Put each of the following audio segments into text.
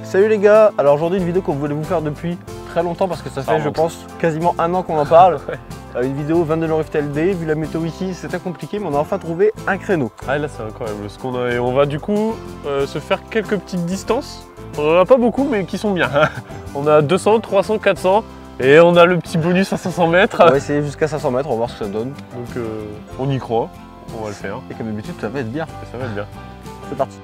Salut les gars, alors aujourd'hui une vidéo qu'on voulait vous faire depuis très longtemps parce que ça fait je pense quasiment un an qu'on en parle. Une vidéo 22 Longriff TLD, vu la météo ici c'était compliqué mais on a enfin trouvé un créneau. Ah là c'est incroyable ce qu'on a et on va du coup se faire quelques petites distances. On en a pas beaucoup mais qui sont bien. On a 200, 300, 400 et on a le petit bonus à 500 mètres. On va essayer jusqu'à 500 mètres, on va voir ce que ça donne. Donc on y croit, on va le faire. Et comme d'habitude ça va être bien. Et ça va être bien. C'est parti.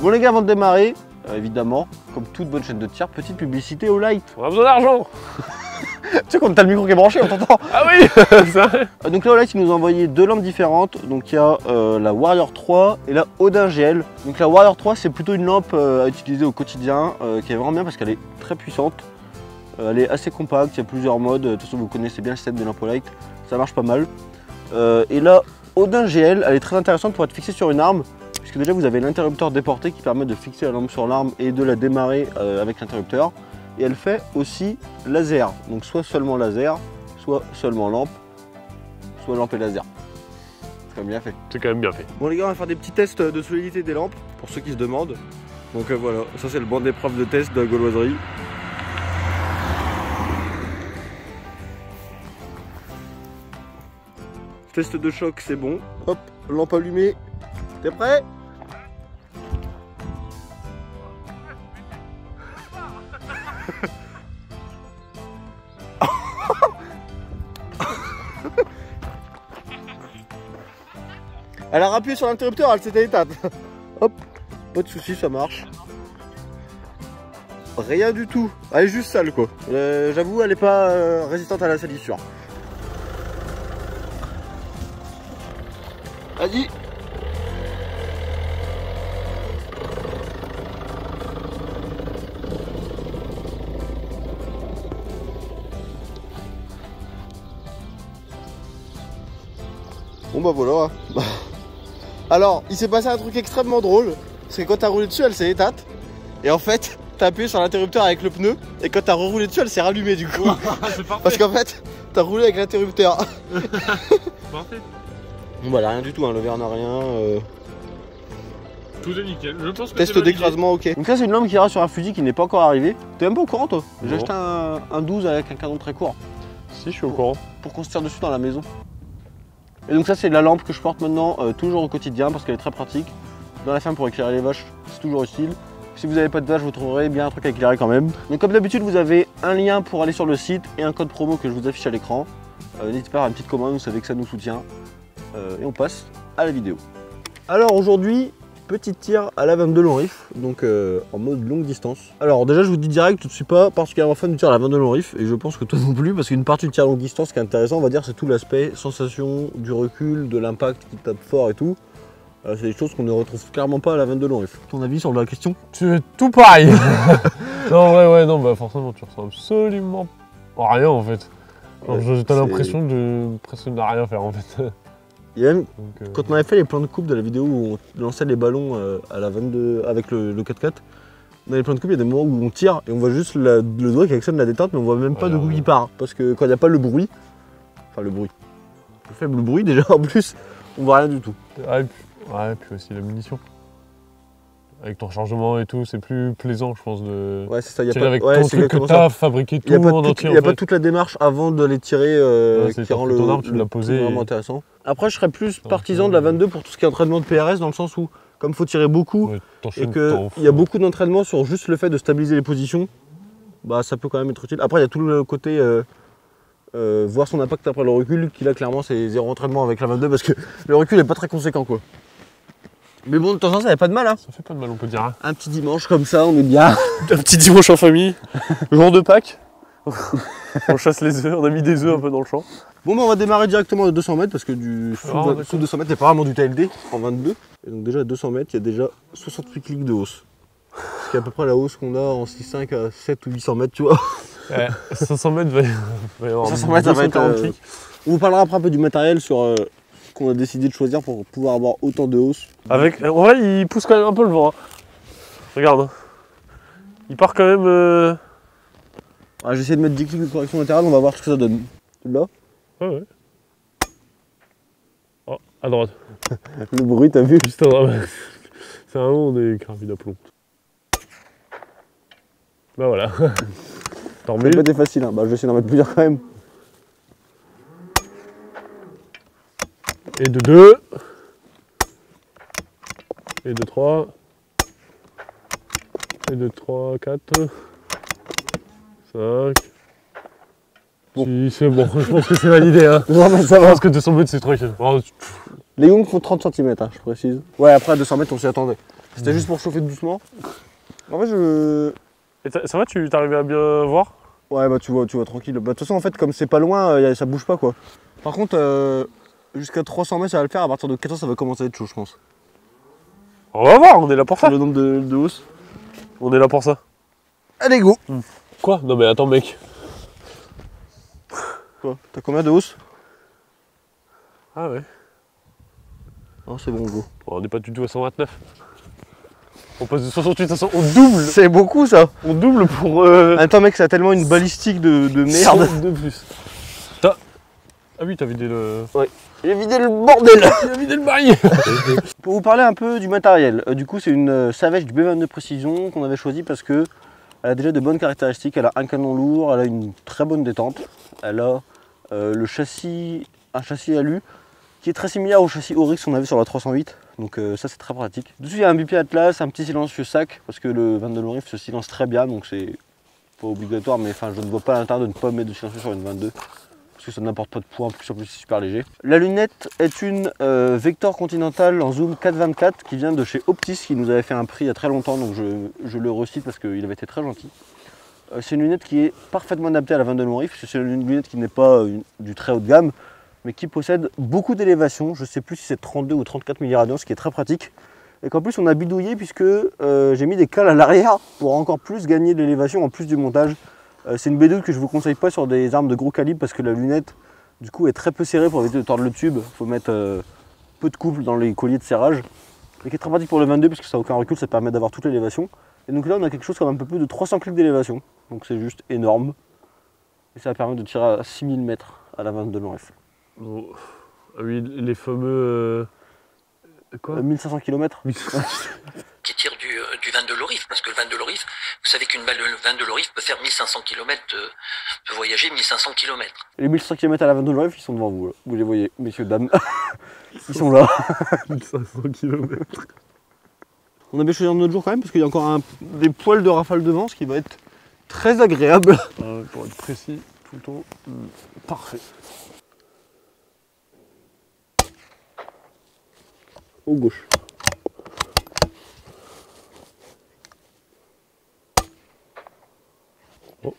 Bon les gars, avant de démarrer, évidemment, comme toute bonne chaîne de tir, petite publicité au light. On a besoin d'argent. Tu sais quand t'as le micro qui est branché, on t'entend. Ah oui. Donc là au light, il nous a envoyé deux lampes différentes. Donc il y a la Warrior 3 et la Odin GL. Donc la Warrior 3 c'est plutôt une lampe à utiliser au quotidien, qui est vraiment bien parce qu'elle est très puissante. Elle est assez compacte, il y a plusieurs modes. De toute façon vous connaissez bien le système de lampe au light, ça marche pas mal. Et la Odin GL, elle est très intéressante pour être fixée sur une arme. Puisque déjà vous avez l'interrupteur déporté qui permet de fixer la lampe sur l'arme et de la démarrer avec l'interrupteur. Et elle fait aussi laser, donc soit seulement laser, soit seulement lampe, soit lampe et laser. C'est quand même bien fait. C'est quand même bien fait. Bon les gars, on va faire des petits tests de solidité des lampes, pour ceux qui se demandent. Donc voilà, ça c'est le banc d'épreuve de test de la gauloiserie. Test de choc, c'est bon. Hop, lampe allumée. T'es prêt? Elle a rappuyé sur l'interrupteur, elle s'était éteinte. Hop, pas de soucis, ça marche. Rien du tout. Elle est juste sale quoi. J'avoue, elle est pas résistante à la salissure. Vas-y. Bon bah voilà. Alors, il s'est passé un truc extrêmement drôle. Parce que quand t'as roulé dessus, elle s'est éteinte. Et en fait, t'as appuyé sur l'interrupteur avec le pneu. Et quand t'as reroulé dessus, elle s'est rallumée du coup. Parce qu'en fait, t'as roulé avec l'interrupteur. Parfait. Bon bah là, rien du tout, hein. Le verre n'a rien. Tout est nickel. Je pense que test d'écrasement, ok. Donc là, c'est une lampe qui ira sur un fusil qui n'est pas encore arrivé. T'es même pas au courant toi? J'ai acheté un 12 avec un canon très court. Si, je suis au courant. Pour qu'on se tire dessus dans la maison. Et donc ça c'est la lampe que je porte maintenant toujours au quotidien parce qu'elle est très pratique. Dans la ferme pour éclaire les vaches, c'est toujours utile. Si vous n'avez pas de vaches, vous trouverez bien un truc à éclairer quand même. Donc comme d'habitude, vous avez un lien pour aller sur le site et un code promo que je vous affiche à l'écran. N'hésitez pas à faire une petite commande, vous savez que ça nous soutient. Et on passe à la vidéo. Alors aujourd'hui, petit tir à la 22 Longriff, donc en mode longue distance. Alors déjà je vous dis direct, je ne suis pas particulièrement fan du tir à la 22 Longriff et je pense que toi non plus, parce qu'une partie du tir à longue distance qui est intéressant, on va dire, c'est tout l'aspect sensation, du recul, de l'impact qui tape fort et tout. C'est des choses qu'on ne retrouve clairement pas à la 22 Longriff. Ton avis sur la question? Tu es tout pareil. Non ouais non bah forcément tu ressens absolument rien en fait. T'as l'impression de presque de rien faire en fait. Et même, quand on avait fait les plans de coupe de la vidéo où on lançait les ballons à la 22 avec le 4x4, dans les plans de coupe, il y a des moments où on tire et on voit juste le doigt qui actionne la détente, mais on voit même pas de coup qui part. Parce que quand il n'y a pas le bruit, enfin le faible bruit déjà en plus, on voit rien du tout. Ouais, puis aussi la munition. Avec ton chargement et tout, c'est plus plaisant je pense de tirer avec ton truc que t'as fabriqué tout en entier. Il n'y a pas toute la démarche avant de les tirer qui rend ton arme, tu l'as posé vraiment intéressant. Après je serais plus partisan de la 22 pour tout ce qui est entraînement de PRS dans le sens où comme il faut tirer beaucoup et qu'il y a beaucoup d'entraînement sur juste le fait de stabiliser les positions, bah ça peut quand même être utile. Après il y a tout le côté voir son impact après le recul qui là clairement c'est zéro entraînement avec la 22 parce que le recul n'est pas très conséquent quoi. Mais bon, de temps en temps, ça n'avait pas de mal. Hein. Ça fait pas de mal, on peut dire. Hein. Un petit dimanche comme ça, on est bien. Un petit dimanche en famille. Jour de Pâques. On chasse les œufs, on a mis des œufs un peu dans le champ. Bon, bah, on va démarrer directement de 200 mètres parce que sous 200 mètres, il n'y a pas vraiment du TLD en 22. Et donc, déjà à 200 mètres, il y a déjà 68 clics de hausse. Ce qui est à peu près la hausse qu'on a en 6,5 à 7 ou 800 mètres, tu vois. Ouais, 500 mètres, va y avoir 500 mètres, ça va être. Clics. On vous parlera après un peu du matériel sur. Qu'on a décidé de choisir pour pouvoir avoir autant de hausse. Avec, en vrai, il pousse quand même un peu le vent. Hein. Regarde. Il part quand même Ah, j'essaie de mettre 10 clics de correction latérale, on va voir ce que ça donne. Là. Ah ouais. Oh, à droite. Le bruit, t'as vu? Juste à droite. C'est un on est carabine à plomb. Bah voilà. Tant mieux. Ça n'a pas été facile, hein. Bah, je vais essayer d'en mettre plusieurs quand même. Et de 2. Et de 3. Et de 3, 4. 5. Bon. Si, c'est bon, je pense que c'est validé. Hein. Non, mais ça Je va. pense que 200 mètres c'est tranquille. Oh, Les gongs font 30 cm, hein, je précise. Ouais, après à 200 mètres, on s'y attendait. C'était juste pour chauffer doucement. En fait, Et ça va, tu t'arrivais à bien voir? Ouais, bah tu vois tranquille. Bah, de toute façon, en fait, comme c'est pas loin, ça bouge pas quoi. Par contre, jusqu'à 300 mètres, ça va le faire. À partir de 400, ça va commencer à être chaud, je pense. On va voir, on est là pour ça. Le nombre de hausses. On est là pour ça. Allez, go. Quoi? Non mais attends mec. Quoi? T'as combien de hausses? Ah ouais. Oh, c'est bon, go. Bon, on n'est pas du tout à 129. On passe de 68 à 100, on double. C'est beaucoup ça. On double pour... Attends, mec, ça a tellement une balistique de merde. 100 de plus. Ah oui, t'as vidé le... Ouais. J'ai vidé le bordel. Il a vidé le bail. Pour vous parler un peu du matériel, du coup c'est une Savage du B22 Précision qu'on avait choisi parce que elle a déjà de bonnes caractéristiques. Elle a un canon lourd, elle a une très bonne détente, elle a le châssis, un châssis alu qui est très similaire au châssis Oryx qu'on avait sur la 308, donc ça c'est très pratique. Dessus il y a un bipied Atlas, un petit silencieux sac parce que le 22 long riff se silence très bien, donc c'est pas obligatoire, mais enfin je ne vois pas l'intérêt de ne pas mettre de silencieux sur une 22. Parce que ça n'apporte pas de poids, en plus c'est super léger. La lunette est une Vector Continental en zoom 4-24 qui vient de chez Optis, qui nous avait fait un prix il y a très longtemps, donc je le recite parce qu'il avait été très gentil. C'est une lunette qui est parfaitement adaptée à la 22 long riff, parce que c'est une lunette qui n'est pas du très haut de gamme, mais qui possède beaucoup d'élévation. Je ne sais plus si c'est 32 ou 34 milliradians, ce qui est très pratique. Et qu'en plus on a bidouillé puisque j'ai mis des cales à l'arrière pour encore plus gagner de l'élévation en plus du montage. C'est une bédouille que je ne vous conseille pas sur des armes de gros calibre parce que la lunette du coup est très peu serrée pour éviter de tordre le tube. Il faut mettre peu de couple dans les colliers de serrage. Et qui est très pratique pour le 22 parce que ça n'a aucun recul, ça permet d'avoir toute l'élévation. Et donc là on a quelque chose comme un peu plus de 300 clics d'élévation. Donc c'est juste énorme. Et ça permet de tirer à 6000 mètres à la 22 long rifle. Bon. Ah oui, les fameux... Quoi 1500 km. Qui tire du 22 Lorif, parce que le 22 Lorif, vous savez qu'une balle de 22 Lorif peut faire 1500 km, peut voyager 1500 km. Les 1500 km à la 22 long rifle, ils sont devant vous, là. Vous les voyez, messieurs, dames. Ils sont là. 1500 km. On avait choisi un autre jour quand même, parce qu'il y a encore des poils de rafale devant, ce qui va être très agréable. Pour être précis, tout le temps, parfait. Au gauche. Oh.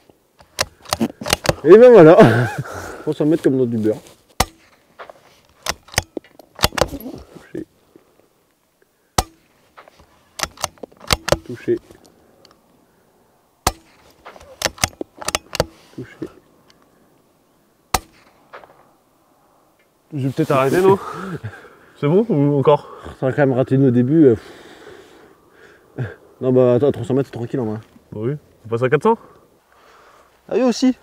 Et ben voilà. On s'en mettre comme dans du beurre. Toucher. Toucher. Toucher. Je vais peut-être arrêter, non? C'est bon ou encore? Ça va quand même raté au début. Non bah attends, 300 mètres c'est tranquille en vrai. Bah oui, on passe à 400. Ah oui aussi.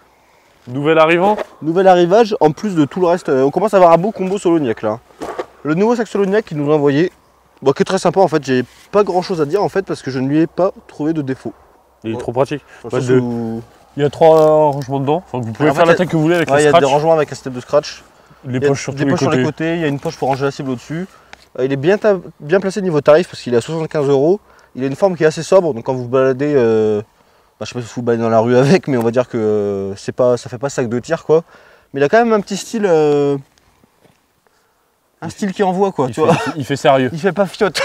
Nouvel arrivant. Nouvel arrivage, en plus de tout le reste. On commence à avoir un beau combo Soloniac là. Le nouveau sac Soloniac qu'il nous a envoyé, qui est très sympa en fait. J'ai pas grand chose à dire en fait parce que je ne lui ai pas trouvé de défaut. Il est trop pratique. Dans le sens où- Il y a 3 rangements dedans. Enfin, vous pouvez En faire fait, l'attaque que vous voulez avec Ouais, les il y a des scratchs. rangements avec un système de scratch. Les Il y a poches sur des tous poches sur les côtés, il y a une poche pour ranger la cible au-dessus. Il est bien placé niveau tarif parce qu'il est à 75 €. Il a une forme qui est assez sobre, donc quand vous vous baladez, je sais pas si vous vous baladez dans la rue avec, mais on va dire que ça fait pas sac de tir quoi. Mais il a quand même un petit style, un style qui envoie quoi, tu vois. Il fait sérieux. Il fait pas fiotte.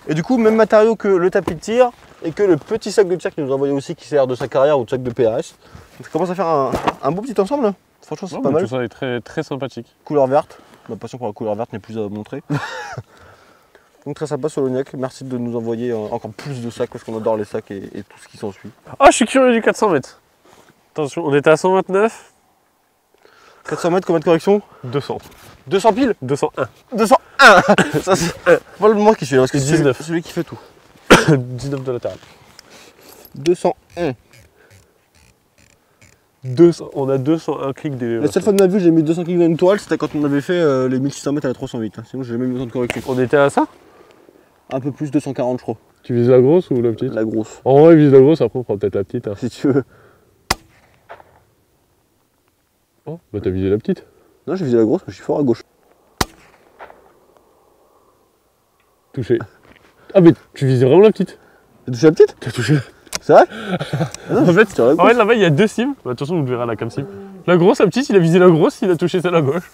Et du coup, même matériau que le tapis de tir et que le petit sac de tir qu'il nous a envoyé aussi qui sert de sac arrière ou de sac de PRS. Donc ça commence à faire un beau petit ensemble là. Franchement, c'est Non, pas mais mal. tout ça est très, très sympathique. Couleur verte. Ma passion pour la couleur verte n'est plus à montrer. Donc très sympa Soloniac. Merci de nous envoyer encore plus de sacs parce qu'on adore les sacs et tout ce qui s'ensuit. Ah, je suis curieux du 400 mètres. Attention, on était à 129. 400 mètres, combien de correction? 200. 200 piles? 201. 201. Ça c'est pas le moi qui suis là parce que c'est 19. celui qui fait tout. 19 de latéral. 201. 200, on a 201 clics La d'élévation. seule fois de ma vie, j'ai mis 200 clics dans une toile, c'était quand on avait fait les 1600 mètres à la 308. Hein. Sinon, j'ai jamais mis autant de correction. On était à ça? Un peu plus, 240, je crois. Tu vises la grosse ou la petite? La grosse. En vrai, vise la grosse, après on prend peut-être la petite. Hein. Si tu veux. Oh, bah t'as visé la petite. Non, j'ai visé la grosse, mais je suis fort à gauche. Touché. Ah, mais tu visais vraiment la petite? T'as touché la petite? T'as touché. C'est vrai? Non, En fait, sur la en gauche. fait là-bas il y a deux cibles. Bah, attention, vous le verrez la cam cible. La grosse, la petite, il a visé la grosse, il a touché celle à gauche.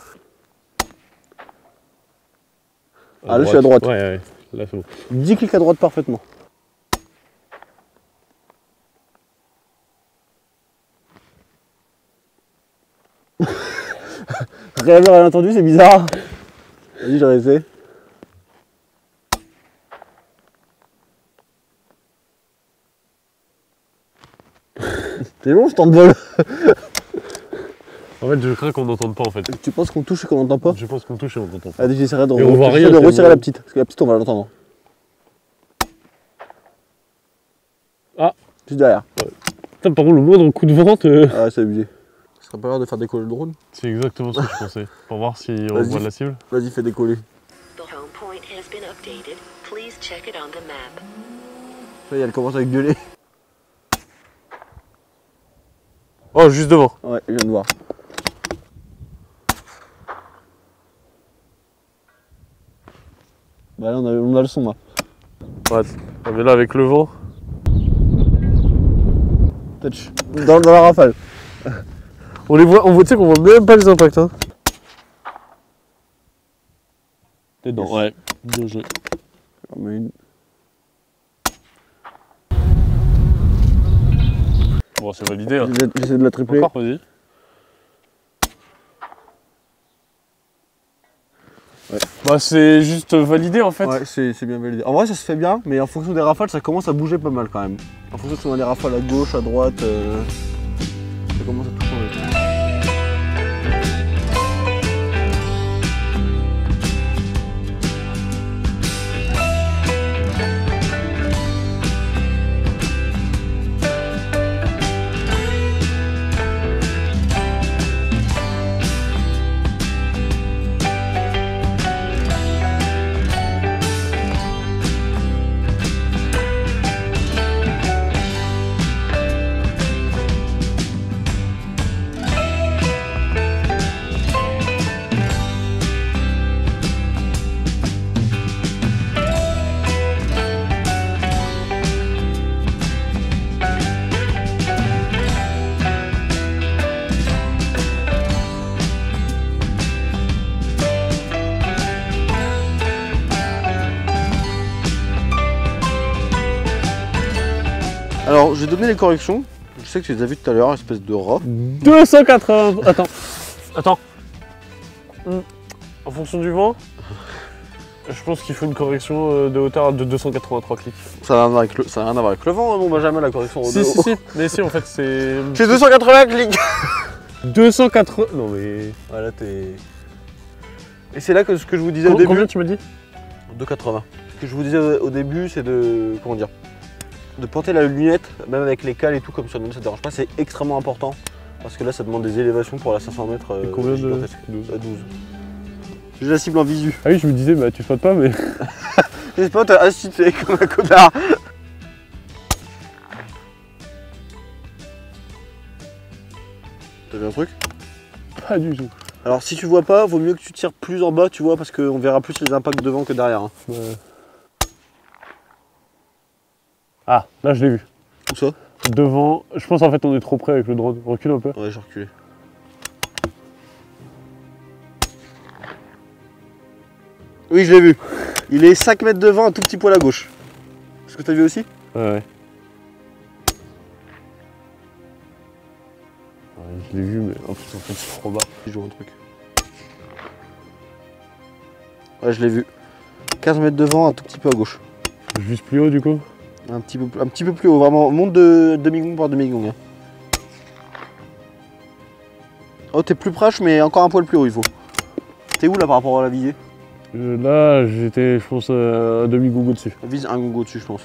Ah, là, je suis à droite. Ouais, ouais, là c'est bon. 10 clics à droite parfaitement. Rien vu, rien entendu, c'est bizarre. Vas-y, j'ai resté. T'es long, je t'envole. En fait, je crains qu'on n'entende pas en fait. Tu penses qu'on touche et qu'on n'entend pas? Je pense qu'on touche et on n'entend pas. Allez, j'essaierai de, Et on voit rien, de c'est retirer bon. la petite. Parce que la petite, on va l'entendre. Ah. Juste derrière. Putain, par contre, le moindre coup de vent, Ah, c'est abusé. Ce serait pas l'heure de faire décoller le drone? c'est exactement ce que je pensais. Pour voir si on Vas-y. voit la cible. Vas-y, fais décoller. The home point has been updated. Please check it on the map. Ça y est, elle commence à gueuler. Oh, juste devant. Ouais, je viens de voir. Bah là, on a le son là. Ouais, mais là avec le vent. Touch. Dans la rafale. On les voit, tu sais qu'on voit même pas les impacts. Hein. T'es dedans, Yes. ouais. Bien joué. J'en mets une. Bon, c'est validé. Hein. J'essaie de la tripler. Encore, vas-y. Ouais. Bah, c'est juste validé en fait. Ouais, c'est bien validé. En vrai, ça se fait bien, mais en fonction des rafales, ça commence à bouger pas mal quand même. En fonction si on a des rafales à gauche, à droite, ça commence à tout changer. Alors, j'ai donné les corrections. Je sais que tu les as vues tout à l'heure, espèce de rat. 280. Attends. En fonction du vent, je pense qu'il faut une correction de hauteur de 283 clics. Ça n'a rien à voir avec le vent, hein, mon Benjamin, la correction au Si, si, si. Mais si, en fait, c'est. J'ai 280 clics. 280. Non, mais. Voilà, t'es. Et c'est là que ce que je vous disais au début. Combien tu m'as dit? 2,80. Ce que je vous disais au début, c'est de. Comment dire? De porter la lunette, même avec les cales et tout, comme sur le ça ne dérange pas, c'est extrêmement important. Parce que là, ça demande des élévations pour la 500 mètres. Et combien de. gigantesques. 12. À 12. J'ai la cible en visu. Ah oui, je me disais, bah tu flottes pas, mais. J'espère que t'as assisté comme un connard. T'as vu un truc? Pas du tout. Alors, si tu vois pas, vaut mieux que tu tires plus en bas, tu vois, parce qu'on verra plus les impacts devant que derrière. Hein. Ouais. Ah, là je l'ai vu. Où ça? Devant, je pense en fait on est trop près avec le drone. Recule un peu. Ouais, j'ai reculé. Oui, je l'ai vu. Il est 5 mètres devant, un tout petit poil à gauche. Est-ce que t'as vu aussi? Ouais. Je l'ai vu, mais oh putain, en fait c'est trop bas. Je joue un truc. Ouais, je l'ai vu. 15 mètres devant, un tout petit peu à gauche. Je vise plus haut du coup. Un petit peu plus haut, vraiment. Monte de demi-gong par demi-gong. Hein. Oh, t'es plus proche, mais encore un poil plus haut, il faut. T'es où là par rapport à la visée? Là j'étais, je pense, un demi-gong au-dessus. Vise un gong au-dessus, je pense.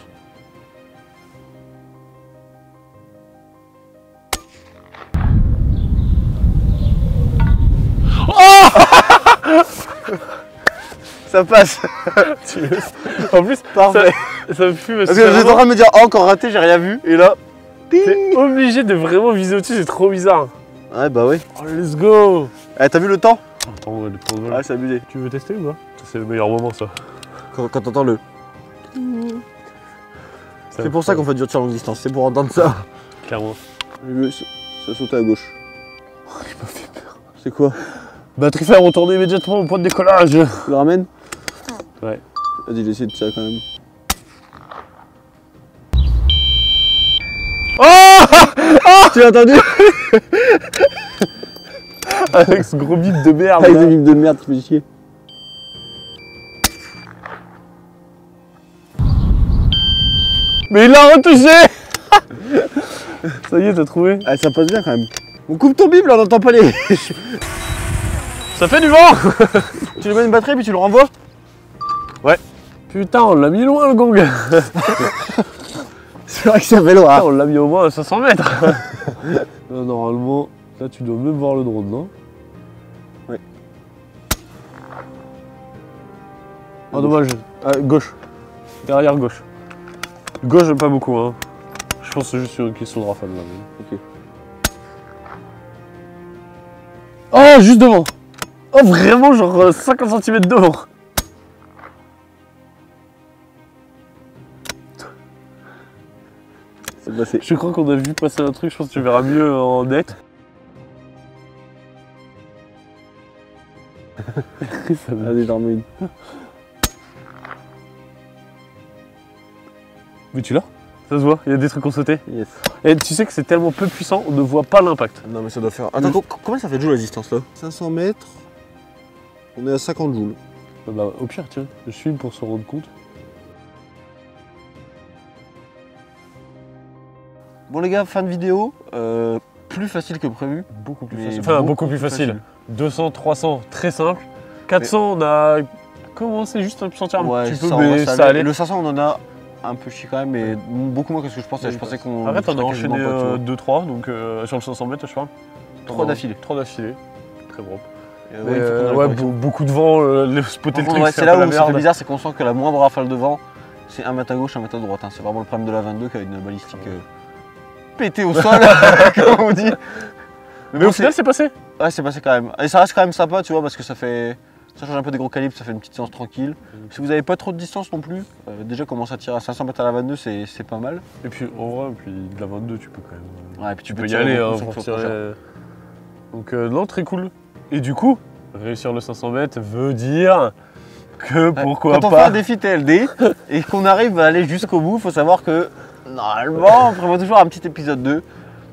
Ça passe. En plus, Parfait. ça me fume. Parce que j'étais en train de me dire, oh, encore raté, j'ai rien vu. Et là, T'es obligé de vraiment viser au-dessus, c'est trop bizarre. ouais, bah oui. Oh, let's go. Eh, t'as vu le temps? Attends, ouais, le temps de vol. Ouais, c'est abusé. Tu veux tester ou pas? C'est le meilleur moment, ça. Quand t'entends le. C'est pour ça qu'on fait du tir longue distance, c'est pour entendre ça. Clairement. Ça saute à gauche. Il m'a fait peur. C'est quoi? Batterie fer, retournez immédiatement au point de décollage. Tu le ramènes? Ouais. Vas-y, j'essaie de tirer quand même. Oh Tu l'as entendu? Avec ce gros bip de merde. Avec là. des bips de merde, tu fais chier. Mais il l'a retouché. Ça y est, t'as trouvé. Ah, ça passe bien quand même. On coupe ton bip là, on n'entend pas les. Ça fait du vent. Tu lui mets une batterie puis tu le renvoies? Putain, on l'a mis loin le gong. C'est vrai que ça fait loin. Putain, on l'a mis au moins à 500 mètres. Là, normalement, là tu dois même voir le drone, non? Ouais. Ah dommage. Ah, gauche. Derrière gauche. Gauche, j'aime pas beaucoup, hein. Je pense que c'est juste une question de rafale là. Mais... Ok. Oh, juste devant. Oh, vraiment, genre 50 cm devant. C'est passé. Je crois qu'on a vu passer un truc, je pense que tu verras mieux en net. Ça me- Allez, j'en mets une. Mais tu l'as? Ça se voit, il y a des trucs qu'on sautait. Yes. Et tu sais que c'est tellement peu puissant, on ne voit pas l'impact. Non, mais ça doit faire. Attends, combien ça fait de joules la distance là? 500 mètres. On est à 50 joules. Bah, au pire, tiens, je filme pour se rendre compte. Bon, les gars, fin de vidéo. Plus facile que prévu. Beaucoup plus Mais facile. Enfin, beaucoup plus facile. 200, 300, très simple. 400, on a commencé juste à me sentir un Ouais, petit peu, ça, mais ça allait. Le 500, on en a un peu chié quand même, mais beaucoup moins que ce que je pensais. Je pensais qu'on. Arrête, on a serait enchaîné quasiment pas, tu vois. 2-3, donc sur le 500 mètres, je parle. 3 d'affilée. 3 d'affilée. Très propre. Ouais, il faut qu'on ait la Ouais, correction. beaucoup de vent, spotter le Par contre, truc, ouais, c'est c'est un là peu la où ça fait merde. bizarre, c'est qu'on sent que la moindre rafale de vent, c'est un mètre à gauche, un mètre à droite. Hein. C'est vraiment le problème de la 22 qui a une balistique pétée au sol, comme on dit. Mais au final, c'est passé. Ouais, c'est passé quand même. Et ça reste quand même sympa, tu vois, parce que ça fait. Ça change un peu des gros calibres, ça fait une petite séance tranquille. Si vous n'avez pas trop de distance non plus, déjà commencer à tirer à 500 mètres à la 22, c'est pas mal. Et puis, en vrai, puis de la 22, tu peux quand même. Ouais, et puis Tu peux y tirer aller beaucoup hein, sans pour que ce soit trop cher. tirer. Donc, non, très cool. Et du coup, réussir le 500 mètres veut dire que pourquoi Quand on fait pas. un défi TLD et qu'on arrive à aller jusqu'au bout, il faut savoir que normalement on prévoit toujours un petit épisode 2.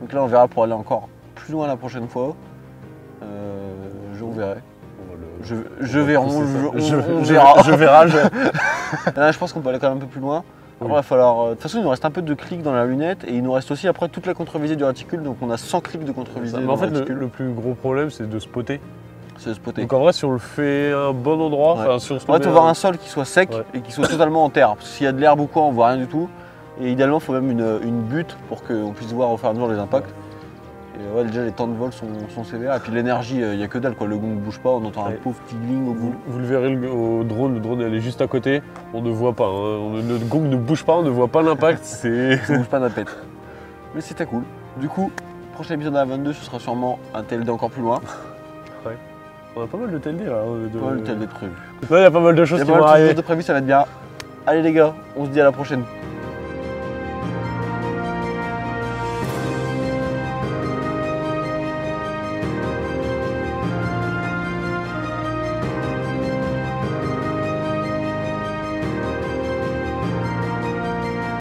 Donc là on verra pour aller encore plus loin la prochaine fois. Je verrai. Je verrai. On verra. Je verrai. Là, je pense qu'on peut aller quand même un peu plus loin. Après, il va falloir. De toute façon, il nous reste un peu de clics dans la lunette et il nous reste aussi après toute la contre-visée du réticule. Donc on a 100 clics de contre-visée. Mais en fait, le plus gros problème, c'est de spotter. c'est de spotter. Donc, en vrai, si on le fait à un bon endroit, Ouais. enfin, si on se En fait, met on va avoir un sol qui soit sec Ouais. et qui soit totalement en terre. Parce que s'il y a de l'herbe ou quoi, on voit rien du tout. Et idéalement, il faut même une butte pour qu'on puisse voir au fur et à mesure les impacts. Et ouais, déjà, les temps de vol sont sévères. Et puis l'énergie, il n'y a que dalle, quoi. Le gong ne bouge pas, on entend Ouais. un pauvre petit gling au bout. Vous le verrez au drone, le drone elle est juste à côté, on ne voit pas, hein. Le gong ne bouge pas, on ne voit pas l'impact, c'est... Ça bouge pas de la tête. Mais c'était cool. Du coup, prochain épisode de la 22, ce sera sûrement un TLD encore plus loin. On a pas mal de TLD là. Pas le TLD prévu. Là il y a pas mal de choses Il y a qui pas vont mal de arriver. choses de prévu, ça va être bien. Allez les gars, on se dit à la prochaine.